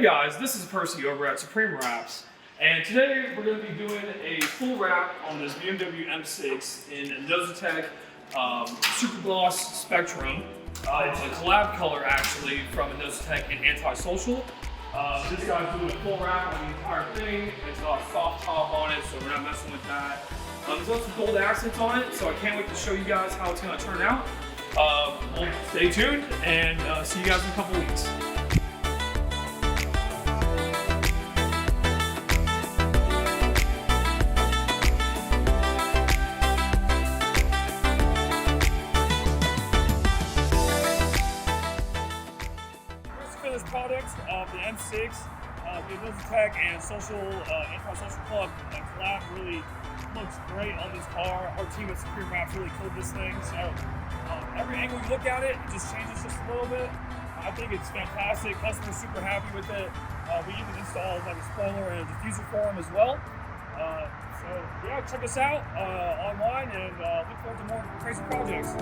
guys, this is Percy over at Supreme Wraps, and today we're going to be doing a full wrap on this BMW M6 in Inozetek Super Gloss Spectrum. It's a collab color actually from Inozetek and Antisocial. This guy's doing a full wrap on the entire thing. It's got a soft top on it, so we're not messing with that. There's also gold accents on it, so I can't wait to show you guys how it's going to turn out. Well, stay tuned and see you guys in a couple weeks. Finished products of the M6, the Inozetek and Antisocial Club collab really looks great on this car. Our team at Supreme Wraps really killed this thing. So every angle you look at it, it just changes just a little bit. I think it's fantastic. Customers super happy with it. We even installed like a spoiler and a diffuser for them as well. So yeah, check us out online and look forward to more crazy projects.